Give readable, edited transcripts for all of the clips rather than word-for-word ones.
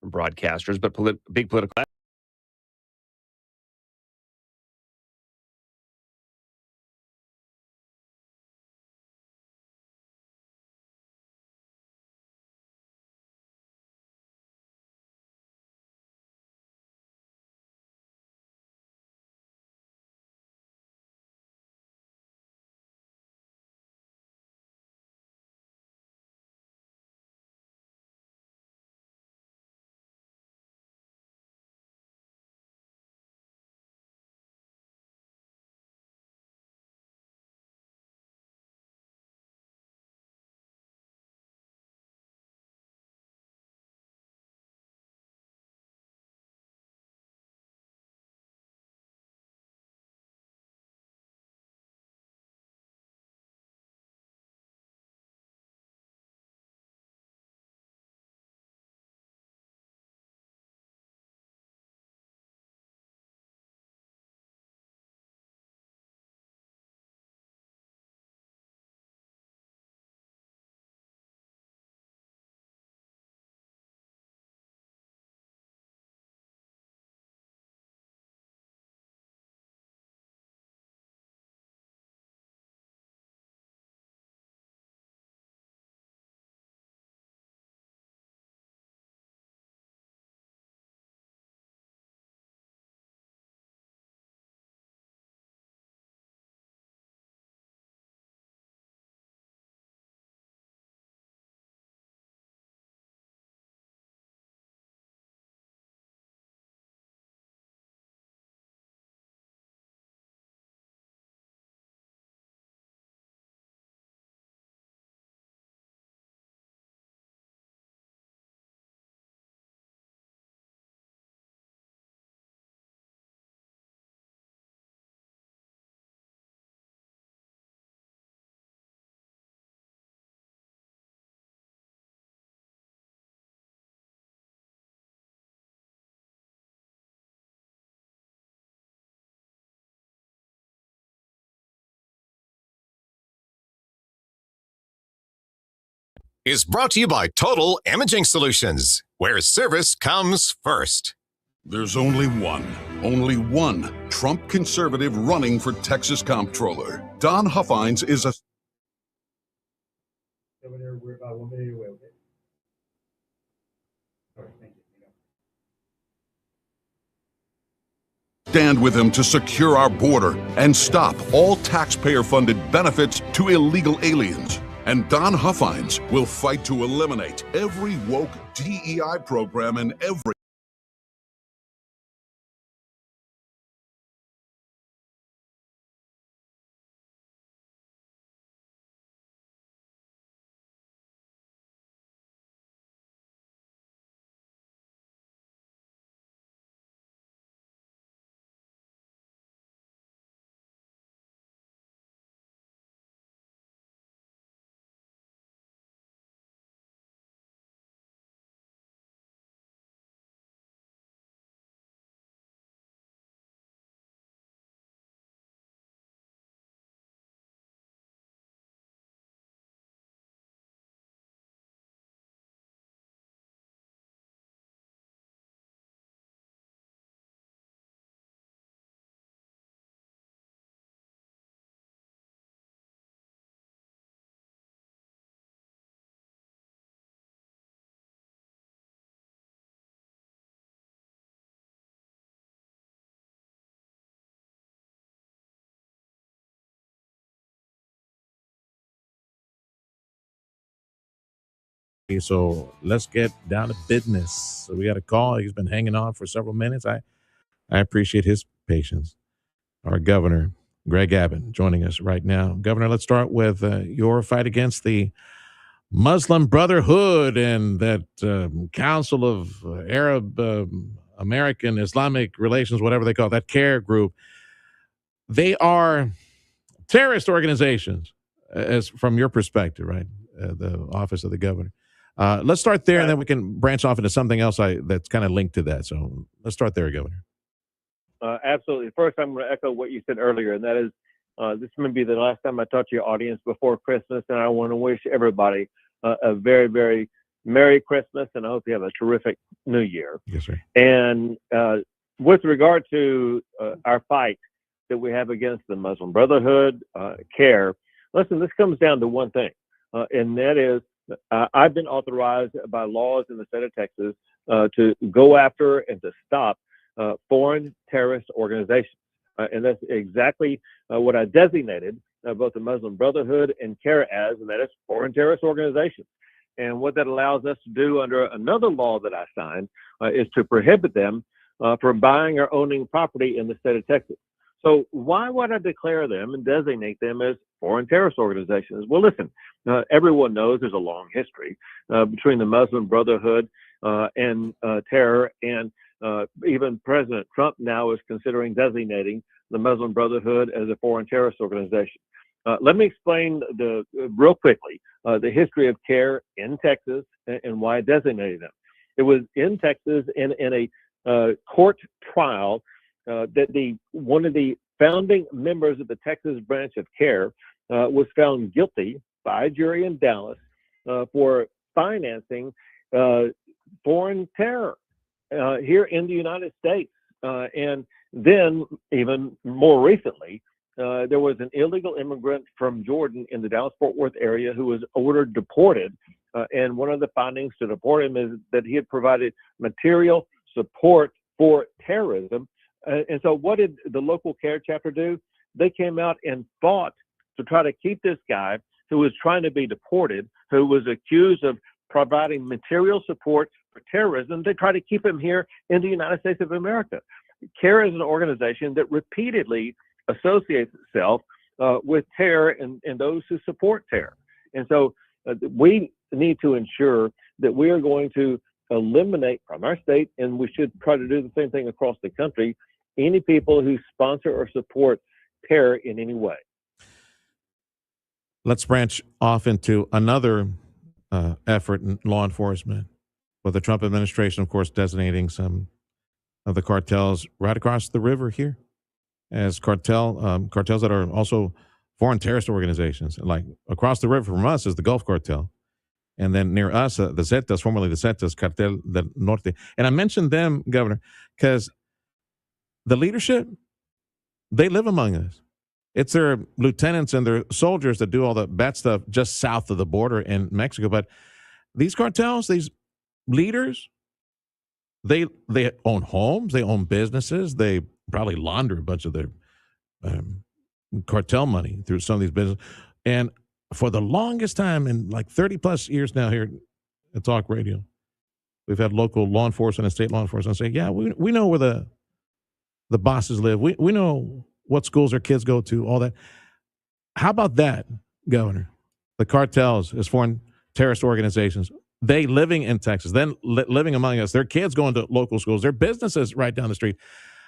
broadcasters, but big political. Is brought to you by Total Imaging Solutions, where service comes first. There's only one Trump conservative running for Texas comptroller. Don Huffines is a... We're about 1 minute away, okay? All right, thank you. Stand with him to secure our border and stop all taxpayer-funded benefits to illegal aliens. And Don Huffines will fight to eliminate every woke DEI program in every... So let's get down to business. So we got a call. He's been hanging on for several minutes. I appreciate his patience. Our governor, Greg Abbott, joining us right now. Governor, let's start with your fight against the Muslim Brotherhood and that Council of Arab American Islamic Relations, whatever they call it, that CARE group. They are terrorist organizations, as from your perspective, right? The office of the governor. Let's start there, and then we can branch off into something else that's kind of linked to that. So let's start there, Governor. Absolutely. First, I'm going to echo what you said earlier, and that is this may be the last time I talk to your audience before Christmas, and I want to wish everybody a very, very Merry Christmas, and I hope you have a terrific New Year. Yes, sir. And with regard to our fight that we have against the Muslim Brotherhood, CARE, listen, this comes down to one thing, and that is I've been authorized by laws in the state of Texas to go after and to stop foreign terrorist organizations. And that's exactly what I designated both the Muslim Brotherhood and CARE as, and that is foreign terrorist organizations. And what that allows us to do under another law that I signed is to prohibit them from buying or owning property in the state of Texas. So why would I declare them and designate them as foreign terrorist organizations? Well, listen, everyone knows there's a long history between the Muslim Brotherhood and terror, and even President Trump now is considering designating the Muslim Brotherhood as a foreign terrorist organization. Let me explain real quickly the history of CARE in Texas and why I designated them. It was in Texas in a court trial that one of the founding members of the Texas branch of CARE was found guilty by a jury in Dallas for financing foreign terror here in the United States. And then, even more recently, there was an illegal immigrant from Jordan in the Dallas-Fort Worth area who was ordered deported. And one of the findings to deport him is that he had provided material support for terrorism. And so what did the local CARE chapter do? They came out and fought to try to keep this guy who was trying to be deported, who was accused of providing material support for terrorism. They tried to keep him here in the United States of America. CARE is an organization that repeatedly associates itself with terror and those who support terror. And so we need to ensure that we are going to eliminate from our state, and we should try to do the same thing across the country, any people who sponsor or support terror in any way. Let's branch off into another effort in law enforcement, with the Trump administration, of course, designating some of the cartels right across the river here as cartels that are also foreign terrorist organizations. Like across the river from us is the Gulf Cartel. And then near us, the Zetas, formerly the Zetas, Cartel del Norte. And I mentioned them, Governor, because the leadership, they live among us. It's their lieutenants and their soldiers that do all the bad stuff just south of the border in Mexico. But these cartels, these leaders, they own homes, they own businesses, they probably launder a bunch of their cartel money through some of these businesses. And for the longest time, in like 30 plus years now here at Talk Radio, we've had local law enforcement and state law enforcement say, yeah, we know where the bosses live. We know what schools our kids go to, all that. How about that, Governor? The cartels as foreign terrorist organizations, they living in Texas, then living among us, their kids going to local schools, their businesses right down the street.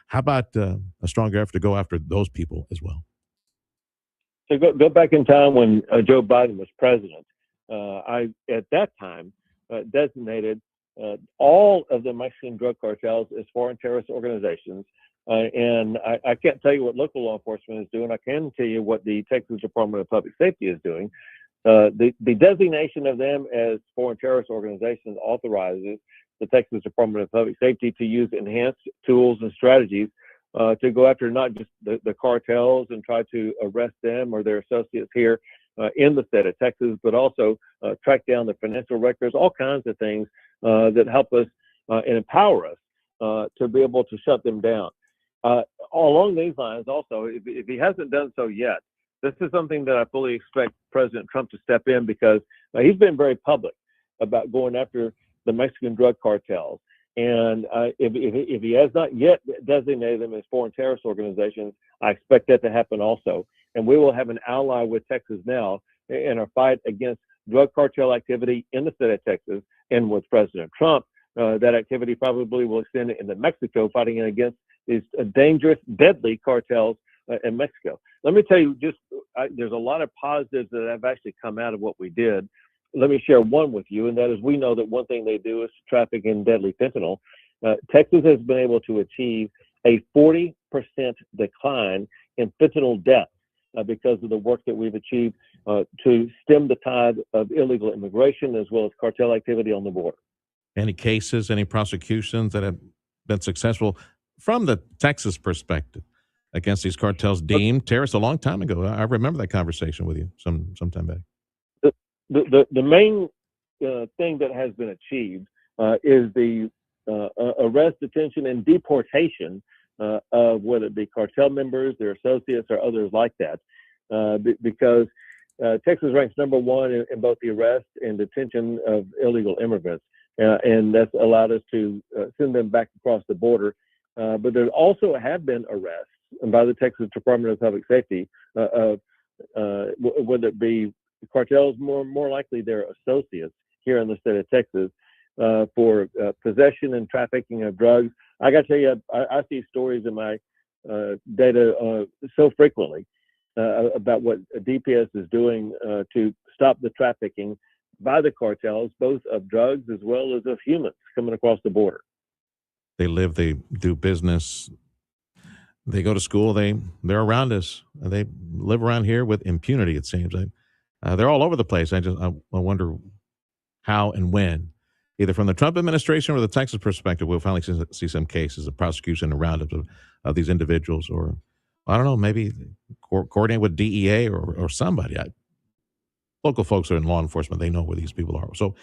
How about a stronger effort to go after those people as well? So go back in time when Joe Biden was president. I, at that time, designated all of the Mexican drug cartels as foreign terrorist organizations. And I can't tell you what local law enforcement is doing. I can tell you what the Texas Department of Public Safety is doing. The designation of them as foreign terrorist organizations authorizes the Texas Department of Public Safety to use enhanced tools and strategies to go after not just the cartels and try to arrest them or their associates here in the state of Texas, but also track down the financial records, all kinds of things that help us and empower us to be able to shut them down. Along these lines, also, if he hasn't done so yet, this is something that I fully expect President Trump to step in, because he's been very public about going after the Mexican drug cartels. And if he has not yet designated them as foreign terrorist organizations, I expect that to happen also. And we will have an ally with Texas now in our fight against drug cartel activity in the state of Texas. And with President Trump, that activity probably will extend into Mexico, fighting against these dangerous, deadly cartels in Mexico. Let me tell you, there's a lot of positives that have actually come out of what we did. Let me share one with you, and that is we know that one thing they do is traffic in deadly fentanyl. Texas has been able to achieve a 40% decline in fentanyl deaths because of the work that we've achieved to stem the tide of illegal immigration as well as cartel activity on the border. Any cases, any prosecutions that have been successful from the Texas perspective against these cartels deemed terrorists a long time ago? I remember that conversation with you some time back. The main thing that has been achieved is the arrest, detention, and deportation of whether it be cartel members, their associates, or others like that, because Texas ranks #1 in both the arrest and detention of illegal immigrants, and that's allowed us to send them back across the border. But there also have been arrests by the Texas Department of Public Safety of whether it be cartels, more likely their associates here in the state of Texas, for possession and trafficking of drugs. I got to tell you, I see stories in my data so frequently about what DPS is doing to stop the trafficking by the cartels, both of drugs as well as of humans coming across the border. They live, they do business, they go to school, they're around us. They live around here with impunity, it seems. They're all over the place. I wonder how and when, either from the Trump administration or the Texas perspective, we'll finally see some cases of prosecution and roundups of these individuals, or I don't know, maybe coordinate with DEA or somebody. Local folks are in law enforcement; they know where these people are. So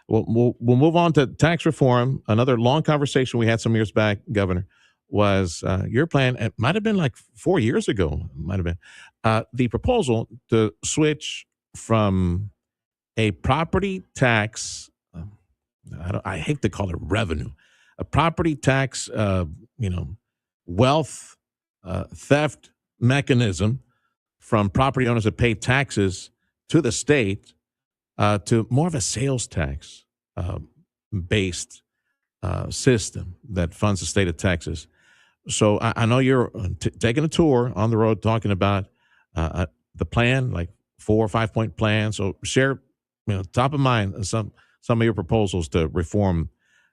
we'll move on to tax reform. Another long conversation we had some years back, Governor, was your plan. It might have been like 4 years ago. Might have been the proposal to switch from a property tax. I hate to call it revenue, a property tax, wealth theft mechanism from property owners that pay taxes to the state to more of a sales tax based system that funds the state of Texas. So I know you're taking a tour on the road talking about the plan, like 4 or 5 point plan. So share, top of mind, some of your proposals to reform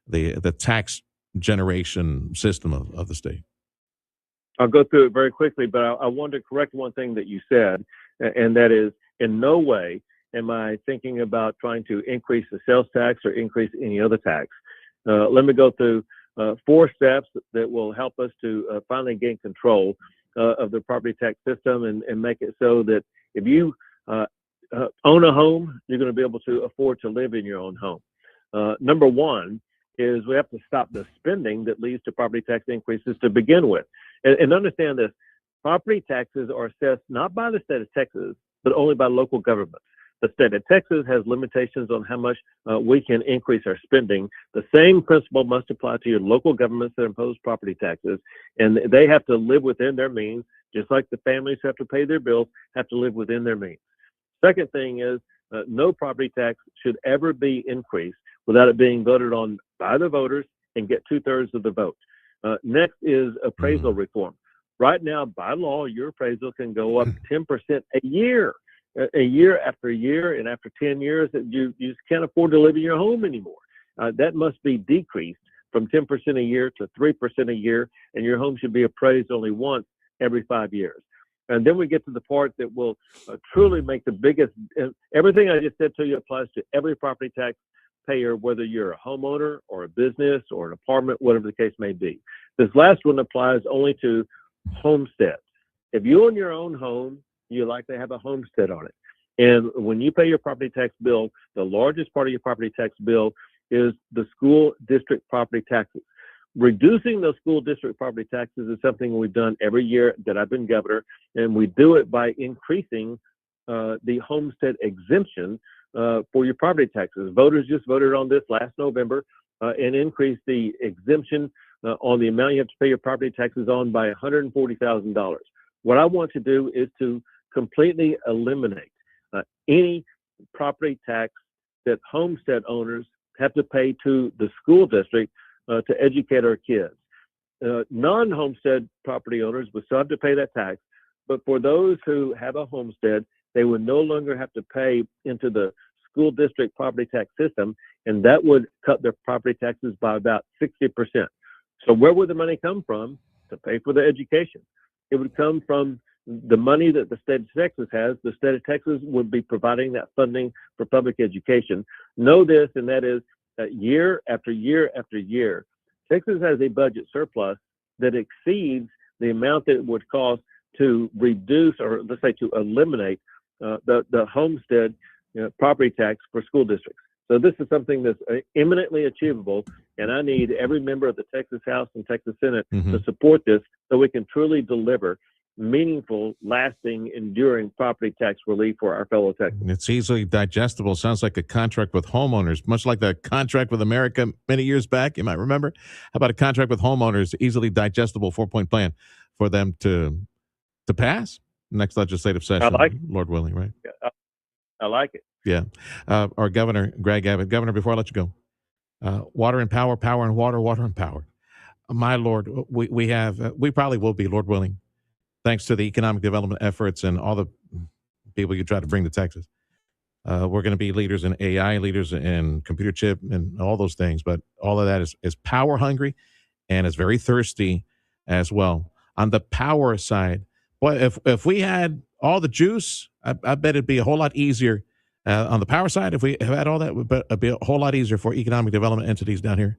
the tax generation system of the state. I'll go through it very quickly, but I want to correct one thing that you said, and that is, in no way am I thinking about trying to increase the sales tax or increase any other tax. Let me go through 4 steps that will help us to finally gain control of the property tax system and make it so that if you own a home, you're going to be able to afford to live in your own home. Number 1 is we have to stop the spending that leads to property tax increases to begin with. And understand this, property taxes are assessed not by the state of Texas, but only by local governments. The state of Texas has limitations on how much we can increase our spending. The same principle must apply to your local governments that impose property taxes, and they have to live within their means, just like the families who have to pay their bills have to live within their means. Second thing is no property tax should ever be increased without it being voted on by the voters and get 2/3 of the vote. Next is appraisal reform. Right now, by law, your appraisal can go up 10% a year after year, and after 10 years, you just can't afford to live in your home anymore. That must be decreased from 10% a year to 3% a year, and your home should be appraised only once every 5 years. And then we get to the part that will truly make the biggest, everything I just said to you applies to every property tax payer, whether you're a homeowner or a business or an apartment, whatever the case may be. This last one applies only to homesteads. If you own your own home, you like to have a homestead on it. And when you pay your property tax bill, the largest part of your property tax bill is the school district property taxes. Reducing those school district property taxes is something we've done every year that I've been governor, and we do it by increasing the homestead exemption for your property taxes. Voters just voted on this last November and increased the exemption on the amount you have to pay your property taxes on by $140,000. What I want to do is to completely eliminate any property tax that homestead owners have to pay to the school district to educate our kids. Non-homestead property owners would still have to pay that tax, but for those who have a homestead, they would no longer have to pay into the school district property tax system, and that would cut their property taxes by about 60%. So where would the money come from to pay for the education? It would come from the money that the state of Texas has, the state of Texas would be providing that funding for public education. Know this, and that is that year after year after year, Texas has a budget surplus that exceeds the amount that it would cost to reduce, or let's say to eliminate, the homestead property tax for school districts. So this is something that's eminently achievable, and I need every member of the Texas House and Texas Senate to support this so we can truly deliver meaningful, lasting, enduring property tax relief for our fellow Texans. It's easily digestible. Sounds like a contract with homeowners, much like the contract with America many years back. You might remember. How about a contract with homeowners, easily digestible 4-point plan for them to pass next legislative session? I like it. Lord willing, right? I like it. Yeah. Our Governor, Greg Abbott. Governor, before I let you go, water and power, power and water, water and power. My Lord, we probably will be, Lord willing, thanks to the economic development efforts and all the people you try to bring to Texas. We're going to be leaders in AI, leaders in computer chip and all those things. But all of that is power hungry and is very thirsty as well. On the power side, boy, if we had all the juice, I bet it'd be a whole lot easier on the power side. If we had all that, it'd be a whole lot easier for economic development entities down here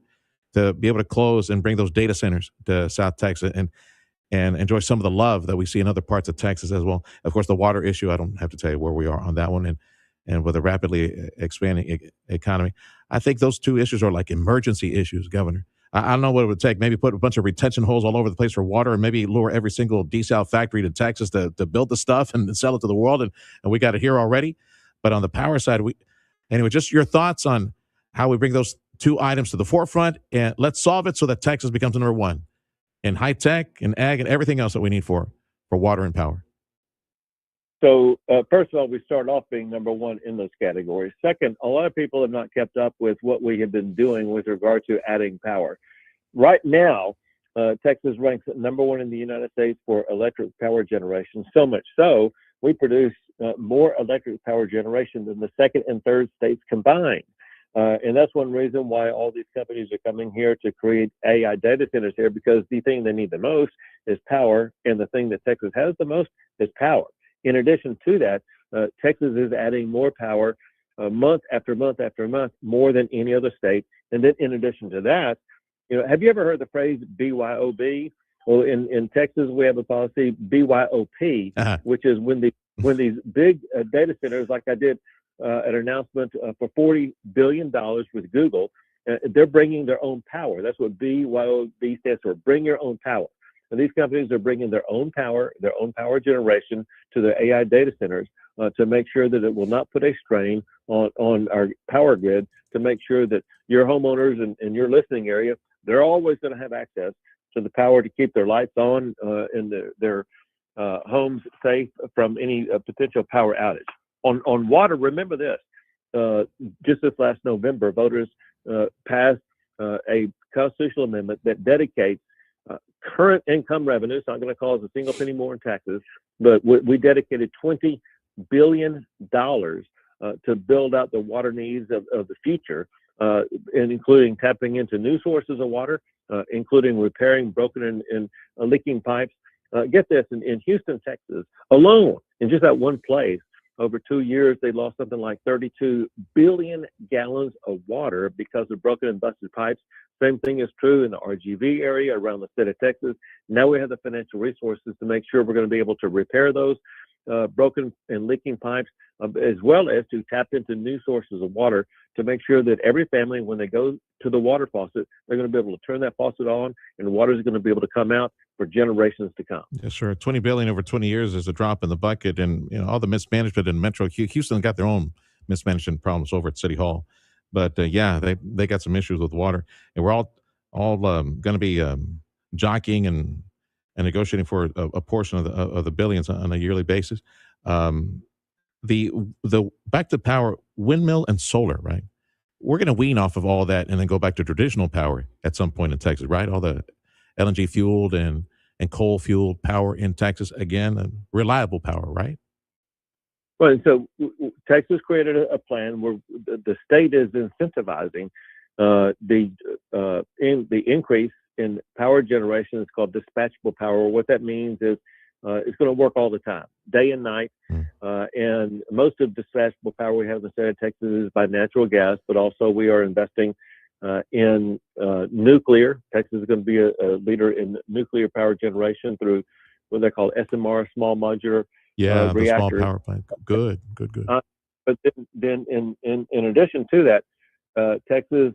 to be able to close and bring those data centers to South Texas and enjoy some of the love that we see in other parts of Texas as well. Of course, the water issue, I don't have to tell you where we are on that one. And with a rapidly expanding economy, I think those two issues are like emergency issues, Governor. I don't know what it would take. Maybe put a bunch of retention holes all over the place for water, and maybe lure every single desal factory to Texas to build the stuff and sell it to the world. And we got it here already. But on the power side, anyway, just your thoughts on how we bring those two items to the forefront, and let's solve it so that Texas becomes number one in high tech and ag and everything else that we need for water and power. So first of all, we start off being number one in those categories. Second, a lot of people have not kept up with what we have been doing with regard to adding power. Right now, Texas ranks number one in the United States for electric power generation, so much so we produce more electric power generation than the second and third states combined. And that's one reason why all these companies are coming here to create AI data centers here, because the thing they need the most is power, and the thing that Texas has the most is power. In addition to that, Texas is adding more power month after month after month, more than any other state. And then in addition to that, have you ever heard the phrase BYOB? Well, in Texas, we have a policy BYOP, which is when these big data centers, like I did an announcement for $40 billion with Google, they're bringing their own power. That's what BYOB stands for, bring your own power. And these companies are bringing their own power generation to their AI data centers to make sure that it will not put a strain on our power grid, to make sure that your homeowners in your listening area, they're always going to have access to the power to keep their lights on and their homes safe from any potential power outage. On water, remember this, just this last November, voters passed a constitutional amendment that dedicates current income revenue. It's not going to cause a single penny more in taxes, but we dedicated $20 billion to build out the water needs of the future, and including tapping into new sources of water, including repairing broken and leaking pipes. Get this, in Houston, Texas alone, in just that one place, over 2 years, they lost something like 32 billion gallons of water because of broken and busted pipes. Same thing is true in the RGV area around the state of Texas. Now we have the financial resources to make sure we're going to be able to repair those broken and leaking pipes, as well as to tap into new sources of water to make sure that every family, when they go to the water faucet, they're going to be able to turn that faucet on, and the water is going to be able to come out for generations to come. Yes, sir. 20 billion over 20 years is a drop in the bucket, and all the mismanagement in Metro Houston got their own mismanagement problems over at City Hall. But yeah, they got some issues with water, and we're all going to be jockeying and negotiating for a portion of the billions on a yearly basis. The back to power, windmill and solar, right? We're going to wean off of all that and then go back to traditional power at some point in Texas, right? All the LNG fueled and coal fueled power in Texas, again, and reliable power, right? Well, so Texas created a plan where the state is incentivizing the increase in power generation. It's called dispatchable power. What that means is it's going to work all the time, day and night. And most of the dispatchable power we have in the state of Texas is by natural gas, but also we are investing in nuclear. Texas is going to be a leader in nuclear power generation through what they call SMR, small modular the reactors. small power plant. Good. But then in addition to that, Texas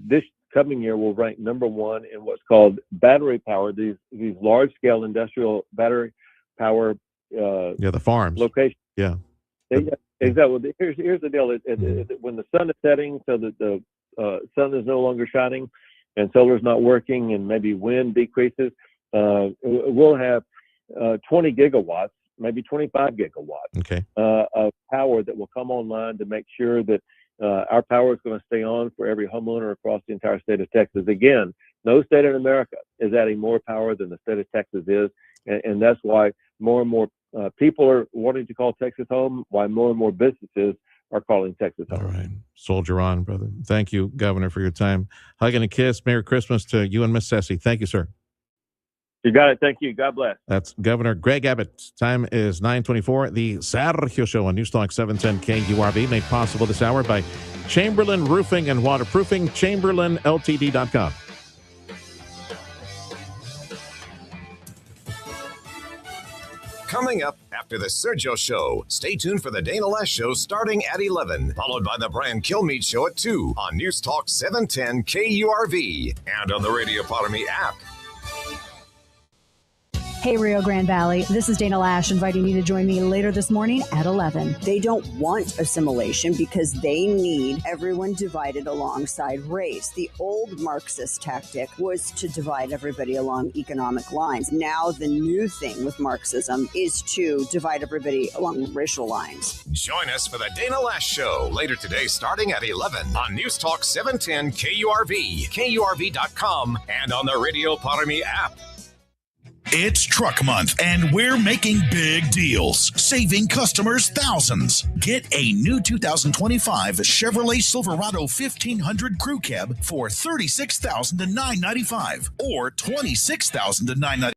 this coming year will rank number one in what's called battery power. These large scale industrial battery power. The farms. Location. Yeah. Exactly. Here's the deal. When the sun is setting, so that the sun is no longer shining, and solar is not working, and maybe wind decreases, we'll have 20 gigawatts, maybe 25 gigawatts of power that will come online to make sure that our power is going to stay on for every homeowner across the entire state of Texas. Again, no state in America is adding more power than the state of Texas is, and that's why more and more people are wanting to call Texas home, why more and more businesses are calling Texas home. All right. Soldier on, brother. Thank you, Governor, for your time. Hug and a kiss. Merry Christmas to you and Miss Ceci. Thank you, sir. You got it. Thank you. God bless. That's Governor Greg Abbott. Time is 9:24. The Sergio Show on Newstalk 710 KURV, made possible this hour by Chamberlain Roofing and Waterproofing, ChamberlainLTD.com. Coming up after the Sergio Show, stay tuned for the Dana Lash Show starting at 11, followed by the Brian Kilmeade Show at 2 on News Talk 710 KURV and on the Radio Potomy app. Hey, Rio Grande Valley, this is Dana Lash inviting you to join me later this morning at 11. They don't want assimilation because they need everyone divided alongside race. The old Marxist tactic was to divide everybody along economic lines. Now the new thing with Marxism is to divide everybody along racial lines. Join us for the Dana Lash Show later today starting at 11 on News Talk 710 KURV, KURV.com, and on the Radio Potomy app. It's Truck Month, and we're making big deals, saving customers thousands. Get a new 2025 Chevrolet Silverado 1500 Crew Cab for $36,995 or $26,995.